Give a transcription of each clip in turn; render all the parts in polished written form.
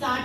60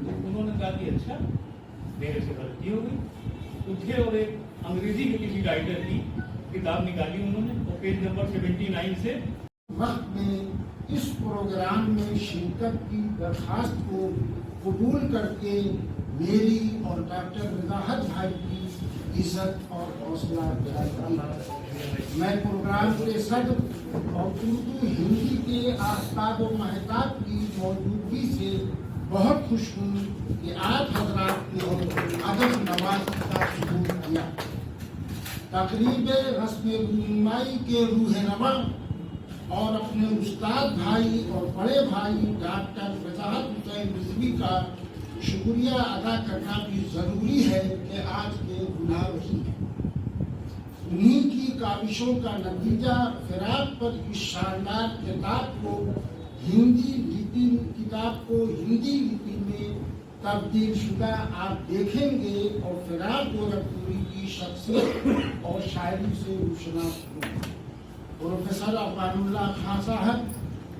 تو انہوں نے کہا کہ اچھا میرے سے غلطی ہو گئی، اٹھے اور ایک انگریزی کے کسی رائٹر کی کتاب نکالی انہوں نے، اور پیج نمبر 79 سے وقت میں اس پروگرام میں شرکت کی درخواست کو قبول کر کے میری اور ڈاکٹر وضاحت بھائی کی عزت اور حوصلہ افزائی کی۔ میں پروگرام کے صدر اور اردو ہندی کے آفتاب و مہتاب کی موجودگی سے بہت خوش ہوں کہ آپ حضرات نے ادب نوازی کا ثبوت کیا۔ تقریب رسم رونمائی کے روح رواں اور اپنے استاد بھائی اور بڑے بھائی ڈاکٹر وضاحت حسین رضوی کا شکریہ ادا کرنا بھی ضروری ہے کہ آج کے گناہ وہی ہیں۔ انہیں کی کاوشوں کا نتیجہ فراق پر اس شاندار کتاب کو ہندی لپی میں تبدیل شدہ آپ دیکھیں گے اور فراق گورکھپوری کی شخصیت اور شاعری سے روشناس ہوں۔ پروفیسر امان اللہ خان صاحب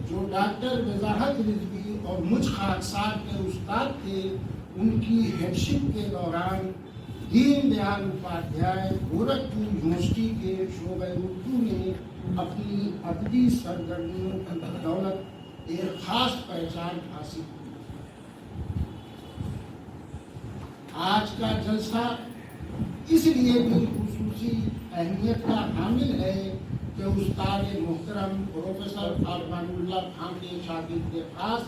جو ڈاکٹر وضاحت رضوی اور مجھ خاکسار کے استاد تھے، ان کی ہیڈشپ کے دوران دین دیال اپادھیائے گورکھپور یونیورسٹی کے شعبہ اردو نے اپنی ادبی سرگرمیوں کی بدولت ایک خاص پہچان حاصل کی۔ آج کا جلسہ اس لیے بھی خصوصی اہمیت کا حامل ہے کہ استاد محترم پروفیسر امان اللہ خان کے شاگرد خاص،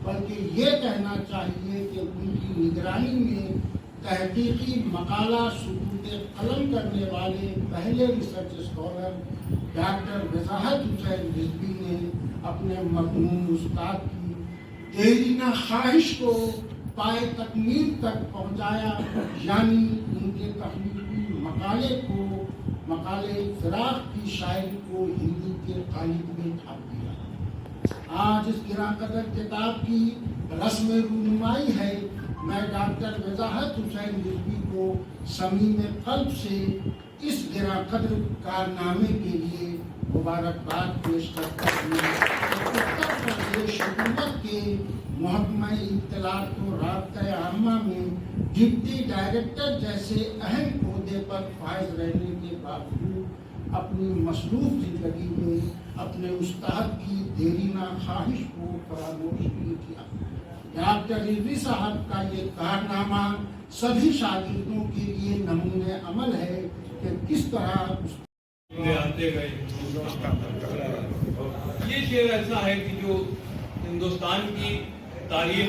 بلکہ یہ کہنا چاہیے کہ ان کی نگرانی میں تحقیقی مقالہ ثبوت قلم کرنے والے پہلے ریسرچ اسکالر ڈاکٹر وضاحت حسین رضوی نے اپنے مرحوم استاد کی دیرینہ خواہش کو پائے تکمیل تک پہنچایا، یعنی ان کے تخلیقی مقالے فراق کی شاعری کو ہندی کے قالب میں ڈھال دیا۔ آج اس گراں قدر کتاب کی رسم رونمائی ہے۔ میں ڈاکٹر وضاحت حسین رضوی کو صمیم قلب سے اس گراں قدر کارنامے کے لیے مبارکباد پیش کرتا ہوں۔ اتر پردیش حکومت کے محکمہ اطلاعات و رابطہ عامہ میں ڈپٹی ڈائریکٹر جیسے اہم عہدے پر فائز رہنے کے باوجود اپنی مصروف زندگی میں اپنے استاد کی دیرینہ خواہش کو فراموش نہیں کیا۔ ڈاکٹر رضوی صاحب کا یہ کارنامہ سبھی شاگردوں کے لیے نمونہ عمل ہے کہ کس طرح آتے گئے۔ یہ شعر ایسا ہے کہ جو ہندوستان کی تاریخ،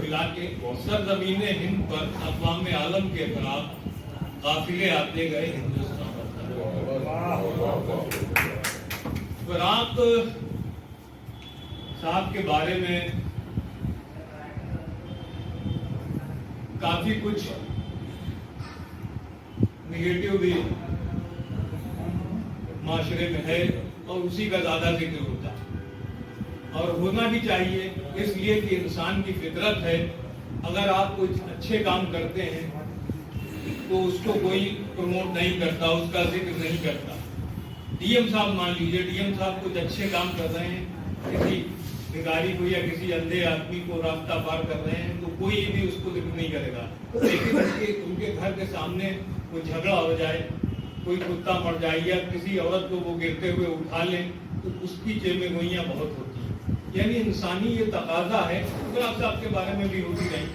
ملا کے سرزمین ہند پر اقوام عالم کے خلاف قافلے آتے گئے ہندوستان۔ فراق صاحب کے بارے میں کافی کچھ نگیٹو بھی معاشرے میں ہے اور اسی کا زیادہ ذکر ہوتا ہے، اور ہونا بھی چاہیے، اس لیے کہ انسان کی فطرت ہے اگر آپ کچھ اچھے کام کرتے ہیں تو اس کو کوئی پروموٹ نہیں کرتا، اس کا ذکر نہیں کرتا۔ ڈی ایم صاحب مان لیجیے، ڈی ایم صاحب کچھ اچھے کام کر رہے ہیں، کسی بھکاری کو یا کسی اندھے آدمی کو راستہ پار کر رہے ہیں تو کوئی بھی اس کو ذکر نہیں کرے گا، لیکن ان کے گھر کے سامنے کوئی جھگڑا ہو جائے، کوئی کتا مر جائے یا کسی عورت کو وہ گرتے ہوئے اٹھا لیں تو اس کی چیمے گوئیاں بہت ہوتی ہیں۔ یعنی انسانی یہ تقاضا ہے، گلاب صاحب کے بارے میں بھی ہوتی رہی،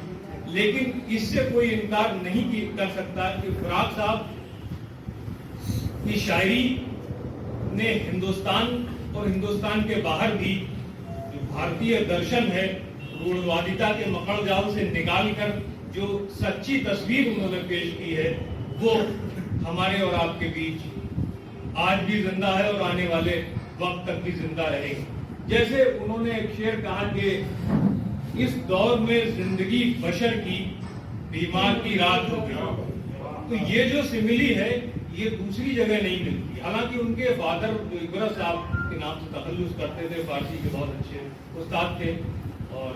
لیکن اس سے کوئی انکار نہیں کر سکتا کہ فراق صاحب کی شاعری نے ہندوستان اور ہندوستان کے باہر بھی جو بھارتی درشن ہے، روڑوادیتا کے مکڑ جال سے نکال کر جو سچی تصویر انہوں نے پیش کی ہے، وہ ہمارے اور آپ کے بیچ آج بھی زندہ ہے اور آنے والے وقت تک بھی زندہ رہے گی۔ جیسے انہوں نے ایک شعر کہا کہ اس دور میں زندگی بشر کی بیمار کی رات ہوگی، تو یہ جو سملی ہے یہ دوسری جگہ نہیں ملتی۔ حالانکہ ان کے فادر جو اقرا صاحب کے نام سے تخلص کرتے تھے، فارسی کے بہت اچھے استاد تھے، اور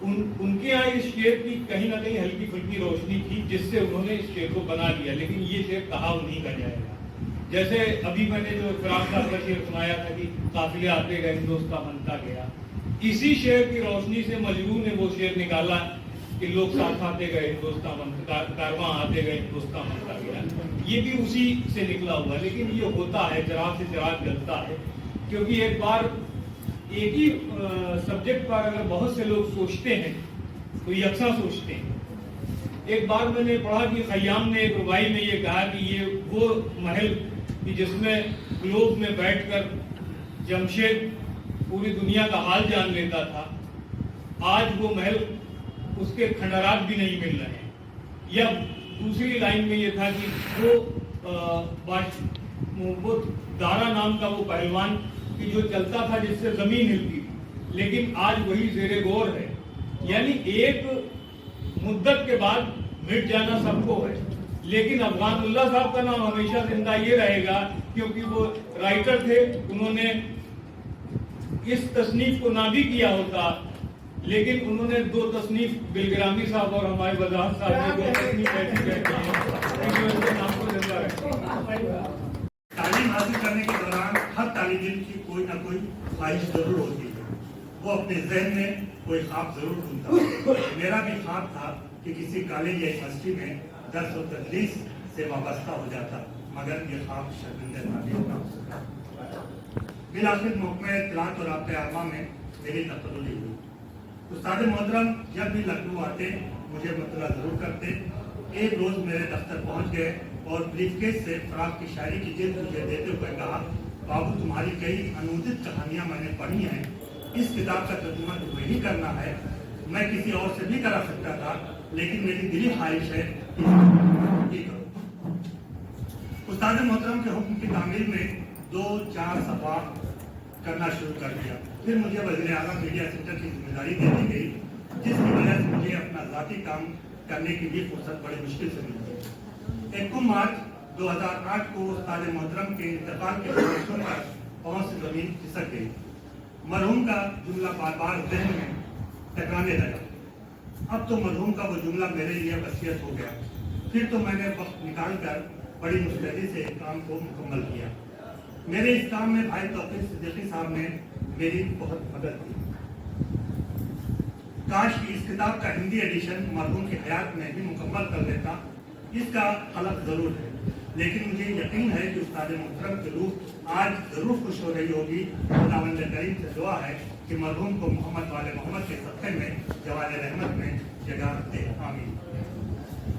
ان کے یہاں اس شعر کی کہیں نہ کہیں ہلکی پھلکی روشنی تھی جس سے انہوں نے اس شعر کو بنا لیا، لیکن یہ شعر کہا نہیں کا جائے گا۔ جیسے ابھی میں نے جو فراق صاحب کا شعر سنایا تھا کہ قافلے آتے گئے ہندوستان بنتا گیا، اسی شعر کی روشنی سے مجنون نے وہ شعر نکالا کہ لوگ ساتھ آتے گئے ہندوستان کارواں آتے گئے ہندوستان بنتا گیا. یہ بھی اسی سے نکلا ہوا ہے. لیکن یہ ہوتا ہے، چراغ سے چراغ جلتا ہے، کیونکہ ایک بار ایک ہی سبجیکٹ پر اگر بہت سے لوگ سوچتے ہیں تو یکساں سوچتے ہیں. ایک بار میں نے پڑھا کہ خیام نے ایک ربائی میں یہ کہا کہ یہ وہ محل کہ جس میں گلوب میں بیٹھ کر جمشید پوری دنیا کا حال جان لیتا تھا، آج وہ محل اس کے کھنڈرات بھی نہیں مل رہے ہیں. یا دوسری لائن میں یہ تھا کہ وہ دارا نام کا وہ پہلوان کہ جو چلتا تھا جس سے زمین ہلتی تھی، لیکن آج وہی زیر غور ہے. یعنی ایک مدت کے بعد مٹ جانا سب کو ہے، لیکن افغان اللہ صاحب کا نام ہمیشہ زندہ یہ رہے گا کیونکہ وہ رائٹر تھے. انہوں نے اس تصنیف کو نہ بھی کیا ہوتا، لیکن انہوں نے 2 تصنیف بلگرامی صاحب اور ہمارے وضاحت صاحب نے 2 تصنیف ایسی کہتے ہیں کہ ان کے نام کو زندہ رکھتے. تعلیم حاصل کرنے کے دوران ہر طالب علم کی کوئی نہ کوئی خواہش ضرور ہوتی ہے. وہ اپنے ذہن میں کوئی خواب ضرور ڈھونڈتا ہے. میرا بھی خواب تھا کہ کسی کالج یا یونیورسٹی میں درس و تدریس سے وابستہ ہو جاتا، مگر یہ خواب شرمندہ تعلیم نہ ہو سکا. بالآخر محکمہ اطلاعات اور رابطہ عامہ میں میری تقرری ہوئی. استاد محترم جب بھی لکھنؤ آتے مجھے مطلع ضرور کرتے. ایک روز میرے دفتر پہنچ گئے اور بریف کیس سے فراق کی شاعری کی جلد مجھے دیتے ہوئے کہا، بابو تمہاری کئی انودت کہانیاں میں نے پڑھی ہیں، اس کتاب کا ترجمہ تمہیں ہی کرنا ہے. میں کسی اور سے بھی کرا سکتا تھا، لیکن میری دلی خواہش ہے کہ کرو. استاد محترم کے حکم کی تعمیل میں 2-4 صفحات کرنا شروع کر دیا. پھر مجھے وزیر اعظم میڈیا سینٹر کی ذمہ داری دے دی گئی، جس کی وجہ سے مجھے اپنا ذاتی کام کرنے کی بھی فرصت بڑی مشکل سے ملتی. 1 مارچ 2008 کو استاد محترم کے انتقال کے سن پر پاؤں سے زمین کھسک گئی. مرحوم کا جملہ بار بار ذہن میں ٹکرانے لگا. اب تو مرحوم کا وہ جملہ میرے لیے وصیت ہو گیا. پھر تو میں نے وقت نکال کر بڑی مستعدی سے کام کو مکمل کیا. میرے اس کام میں بھائی توفیق صدیقی صاحب نے میری بہت مدد کی. کاش کہ اس کتاب کا ہندی ایڈیشن مرحوم کی حیات میں بھی مکمل کر لیتا. اس کا قلق ضرور ہے، لیکن مجھے یقین ہے کہ استاد محترم کی روح آج ضرور خوش ہو رہی ہوگی. خداوند کریم سے دعا ہے کہ مرحوم کو محمد والے محمد کے صدقے میں جوال رحمت میں جگہ دے. آمین.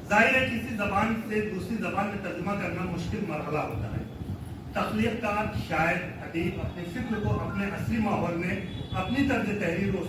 ظاہر ہے کسی زبان سے دوسری زبان میں ترجمہ کرنا مشکل مرحلہ ہوتا ہے. تخلیق کار، شاعر، ادیب اپنی فکر کو اپنے اصلی ماحول میں اپنی طرز تحریر و